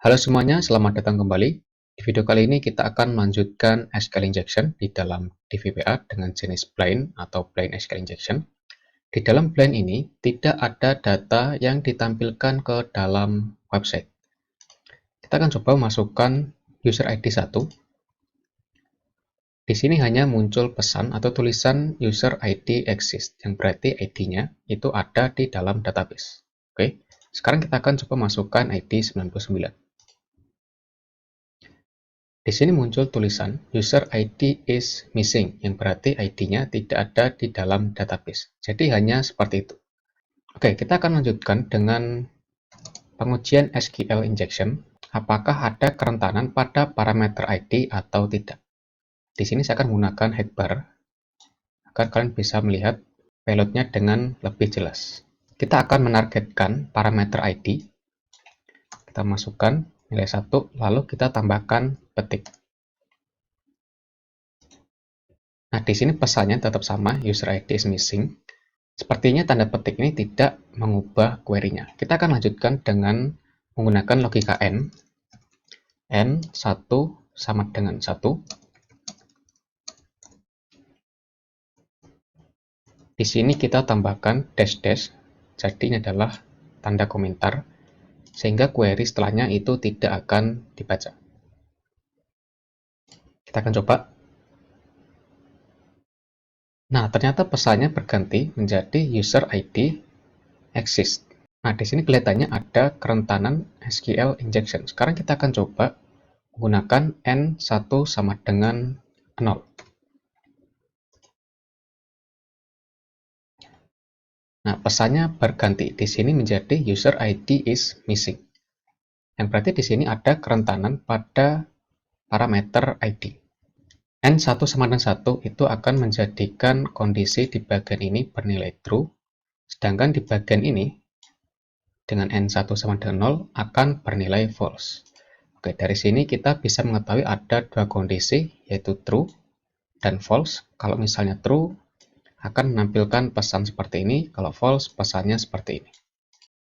Halo semuanya, selamat datang kembali. Di video kali ini kita akan melanjutkan SQL injection di dalam DVPA dengan jenis plain atau plain SQL injection. Di dalam plain ini tidak ada data yang ditampilkan ke dalam website. Kita akan coba masukkan user ID 1. Di sini hanya muncul pesan atau tulisan user ID exists, yang berarti ID-nya itu ada di dalam database. Oke, sekarang kita akan coba masukkan ID 99. Di sini muncul tulisan user ID is missing, yang berarti ID-nya tidak ada di dalam database. Jadi hanya seperti itu. Oke, kita akan lanjutkan dengan pengujian SQL injection. Apakah ada kerentanan pada parameter ID atau tidak? Di sini saya akan menggunakan headbar agar kalian bisa melihat payloadnya dengan lebih jelas. Kita akan menargetkan parameter ID. Kita masukkan nilai 1, lalu kita tambahkan petik. Nah, di sini pesannya tetap sama, user ID is missing. Sepertinya tanda petik ini tidak mengubah query-nya. Kita akan lanjutkan dengan menggunakan logika N. N1 sama dengan 1. Di sini kita tambahkan dash-dash, jadi ini adalah tanda komentar, sehingga query setelahnya itu tidak akan dibaca. Kita akan coba. Nah, ternyata pesannya berganti menjadi user ID exists. Nah, di sini kelihatannya ada kerentanan SQL injection. Sekarang kita akan coba menggunakan N1 sama dengan 0. Nah, pesannya berganti. Di sini menjadi user ID is missing. Yang berarti di sini ada kerentanan pada parameter ID. N1 sama dengan 1 itu akan menjadikan kondisi di bagian ini bernilai true, sedangkan di bagian ini dengan N1 sama dengan 0 akan bernilai false. Oke, dari sini kita bisa mengetahui ada dua kondisi, yaitu true dan false. Kalau misalnya true, akan menampilkan pesan seperti ini, kalau false, pesannya seperti ini.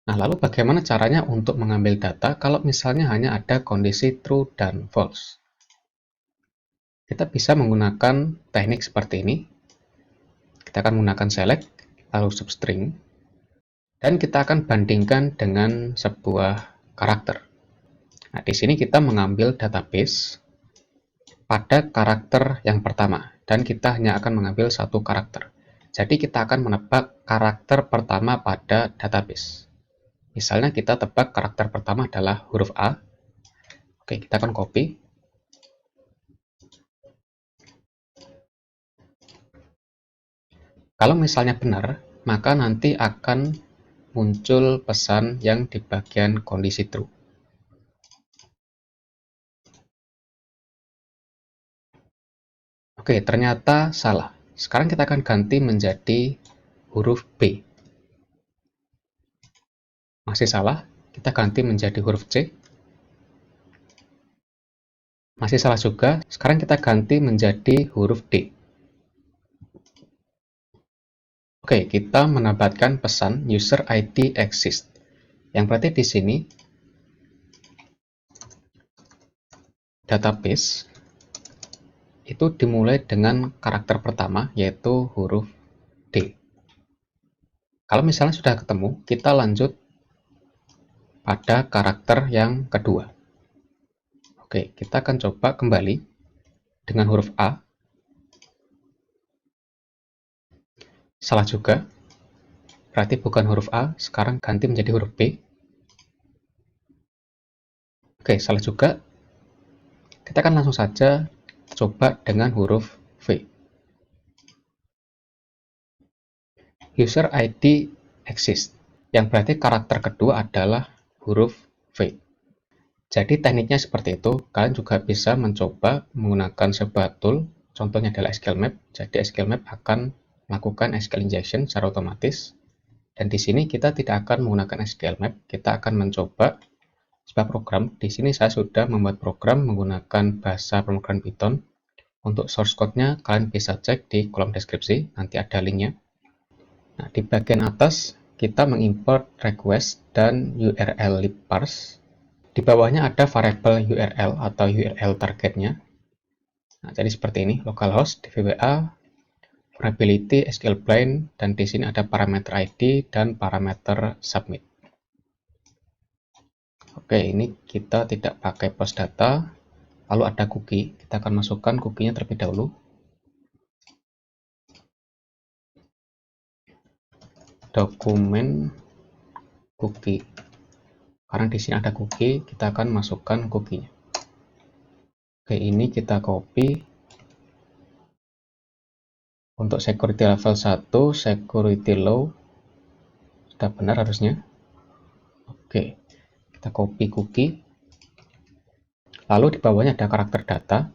Nah, lalu bagaimana caranya untuk mengambil data kalau misalnya hanya ada kondisi true dan false? Kita bisa menggunakan teknik seperti ini. Kita akan menggunakan select, lalu substring, dan kita akan bandingkan dengan sebuah karakter. Nah, di sini kita mengambil database pada karakter yang pertama, dan kita hanya akan mengambil satu karakter. Jadi kita akan menebak karakter pertama pada database. Misalnya kita tebak karakter pertama adalah huruf A. Oke, kita akan copy. Kalau misalnya benar, maka nanti akan muncul pesan yang di bagian kondisi true. Oke, ternyata salah. Sekarang kita akan ganti menjadi huruf B. Masih salah, kita ganti menjadi huruf C. Masih salah juga, sekarang kita ganti menjadi huruf D. Oke, kita mendapatkan pesan user ID exists. Yang berarti di sini database itu dimulai dengan karakter pertama, yaitu huruf D. Kalau misalnya sudah ketemu, kita lanjut pada karakter yang kedua. Oke, kita akan coba kembali dengan huruf A. Salah juga, berarti bukan huruf A, sekarang ganti menjadi huruf B. Oke, salah juga. Kita akan langsung saja coba dengan huruf V. User ID exists, yang berarti karakter kedua adalah huruf V. Jadi tekniknya seperti itu. Kalian juga bisa mencoba menggunakan sebuah tool, contohnya adalah SQL Map. Jadi SQL Map akan melakukan SQL injection secara otomatis. Dan di sini kita tidak akan menggunakan SQL Map, kita akan mencoba sebuah program. Di sini saya sudah membuat program menggunakan bahasa pemrograman Python. Untuk source code-nya kalian bisa cek di kolom deskripsi, nanti ada linknya. Nah, di bagian atas kita mengimport request dan URL lib parse. Di bawahnya ada variabel URL atau URL targetnya. Nah, jadi seperti ini, localhost, dvba, vulnerability, SQL blind, dan di sini ada parameter ID dan parameter submit. Oke, ini kita tidak pakai post data, lalu ada cookie. Kita akan masukkan cookie-nya terlebih dahulu. Dokumen cookie. Karena di sini ada cookie, kita akan masukkan cookie-nya. Oke, ini kita copy. Untuk security level 1, security low. Sudah benar harusnya. Oke, kita copy cookie. Lalu di bawahnya ada karakter data.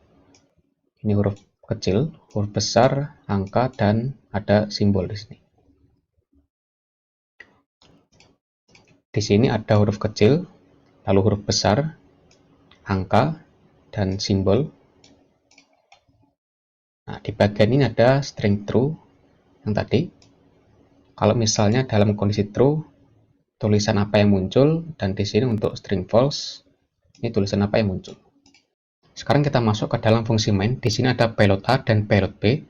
Ini huruf kecil, huruf besar, angka, dan ada simbol di sini. Di sini ada huruf kecil, lalu huruf besar, angka, dan simbol. Nah, di bagian ini ada string true yang tadi. Kalau misalnya dalam kondisi true, tulisan apa yang muncul, dan di sini untuk string false, ini tulisan apa yang muncul. Sekarang kita masuk ke dalam fungsi main. Di sini ada payload A dan payload B.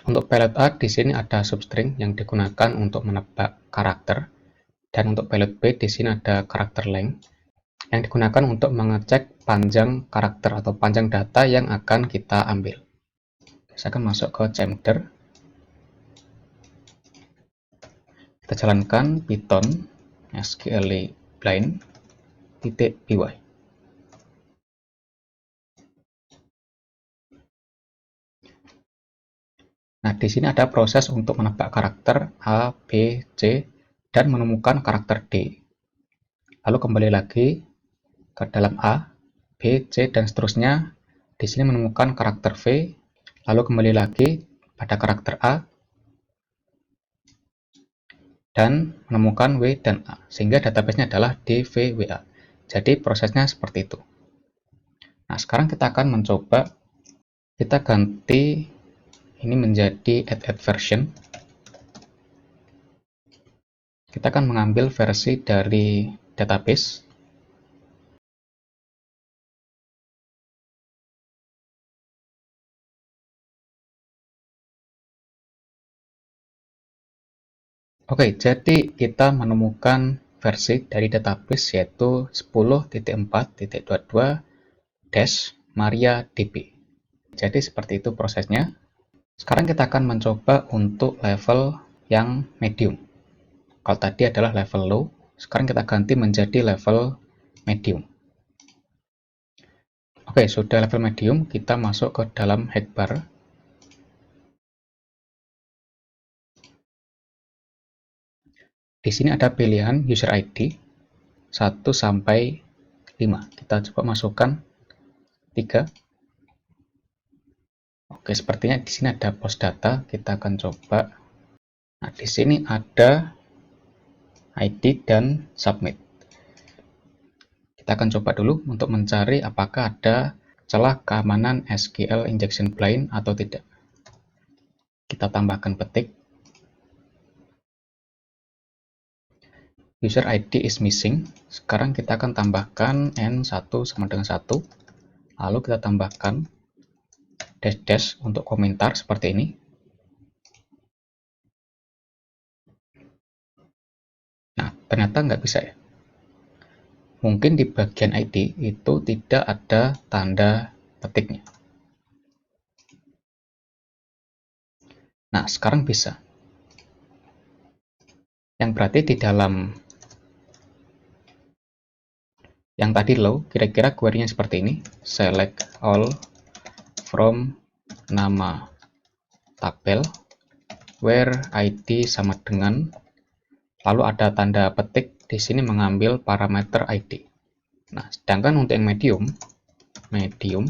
Untuk payload A di sini ada substring yang digunakan untuk menebak karakter, dan untuk payload B di sini ada karakter length yang digunakan untuk mengecek panjang karakter atau panjang data yang akan kita ambil. Saya akan masuk ke CMder. Kita jalankan Python SQL blind .py. Nah, di sini ada proses untuk menebak karakter A, B, C, dan menemukan karakter D. Lalu kembali lagi ke dalam A, B, C, dan seterusnya. Di sini menemukan karakter V, lalu kembali lagi pada karakter A, dan menemukan W dan A, sehingga database-nya adalah DVWA. Jadi prosesnya seperti itu. Nah, sekarang kita akan mencoba, kita ganti ini menjadi add version. Kita akan mengambil versi dari database. Oke, jadi kita menemukan versi dari database yaitu 10.4.22-MariaDB. Jadi seperti itu prosesnya. Sekarang kita akan mencoba untuk level yang medium. Kalau tadi adalah level low, sekarang kita ganti menjadi level medium. Oke, sudah level medium, kita masuk ke dalam headbar. Di sini ada pilihan user ID 1 sampai 5. Kita coba masukkan 3. Oke, sepertinya di sini ada post data. Kita akan coba. Nah, di sini ada ID dan submit. Kita akan coba dulu untuk mencari apakah ada celah keamanan SQL injection blind atau tidak. Kita tambahkan petik. User ID is missing. Sekarang kita akan tambahkan N1 sama dengan 1. Lalu kita tambahkan dash untuk komentar seperti ini. Nah, ternyata nggak bisa ya. Mungkin di bagian ID itu tidak ada tanda petiknya. Nah, sekarang bisa. Yang berarti di dalam yang tadi low, kira-kira query-nya seperti ini. Select all from nama tabel where ID sama dengan, lalu ada tanda petik di sini mengambil parameter ID. Nah, sedangkan untuk yang medium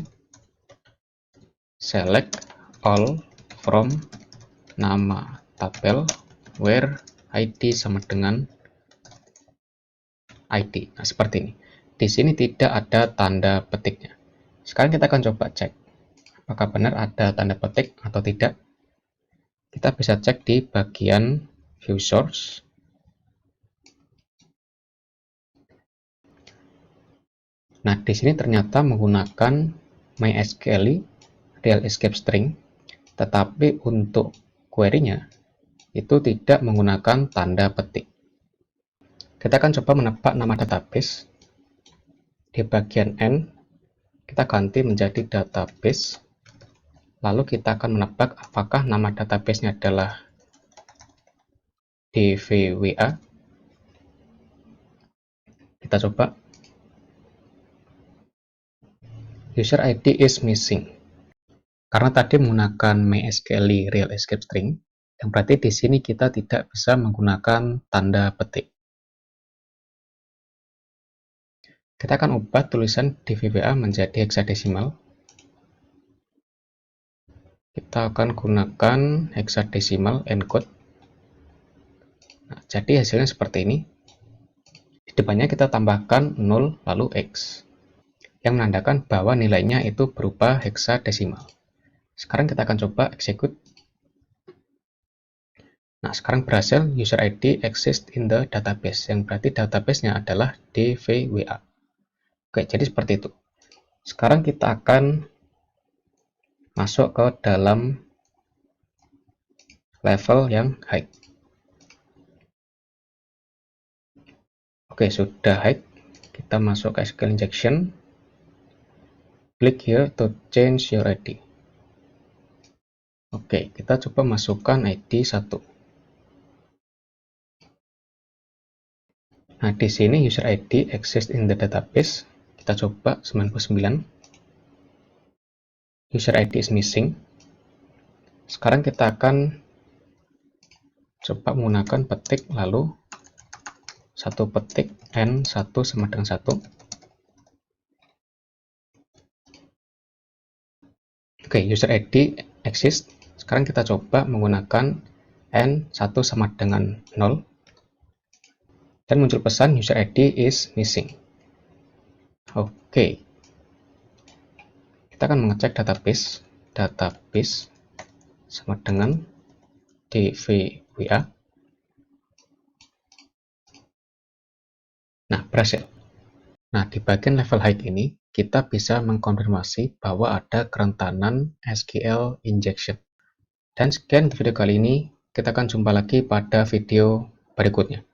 select all from nama tabel where ID sama dengan ID. Nah, seperti ini. Di sini tidak ada tanda petiknya. Sekarang kita akan coba cek apakah benar ada tanda petik atau tidak. Kita bisa cek di bagian view source. Nah, di sini ternyata menggunakan MySQL real escape string, tetapi untuk query-nya itu tidak menggunakan tanda petik. Kita akan coba menebak nama database. Di bagian N, kita ganti menjadi database. Lalu kita akan menebak apakah nama database-nya adalah DVWA. Kita coba. User ID is missing. Karena tadi menggunakan MySQL real escape string, yang berarti di sini kita tidak bisa menggunakan tanda petik. Kita akan ubah tulisan DVWA menjadi hexadesimal. Kita akan gunakan hexadesimal encode. Nah, jadi hasilnya seperti ini. Di depannya kita tambahkan 0 lalu X, yang menandakan bahwa nilainya itu berupa hexadesimal. Sekarang kita akan coba execute. Nah, sekarang berhasil user ID exists in the database, yang berarti database-nya adalah DVWA. Oke, jadi seperti itu. Sekarang kita akan masuk ke dalam level yang high. Oke, sudah high. Kita masuk ke SQL injection. Click here to change your ID. Oke, kita coba masukkan ID 1. Nah, di sini user ID exists in the database. Kita coba 99. User ID is missing. Sekarang kita akan coba menggunakan petik, lalu satu petik N1 sama dengan 1. Oke, user ID exist. Sekarang kita coba menggunakan N1 sama dengan 0. Dan muncul pesan user ID is missing. Oke. Kita akan mengecek database. Database sama dengan DVWA. Nah, berhasil. Nah, di bagian level high ini, kita bisa mengkonfirmasi bahwa ada kerentanan SQL injection. Dan sekian video kali ini, kita akan jumpa lagi pada video berikutnya.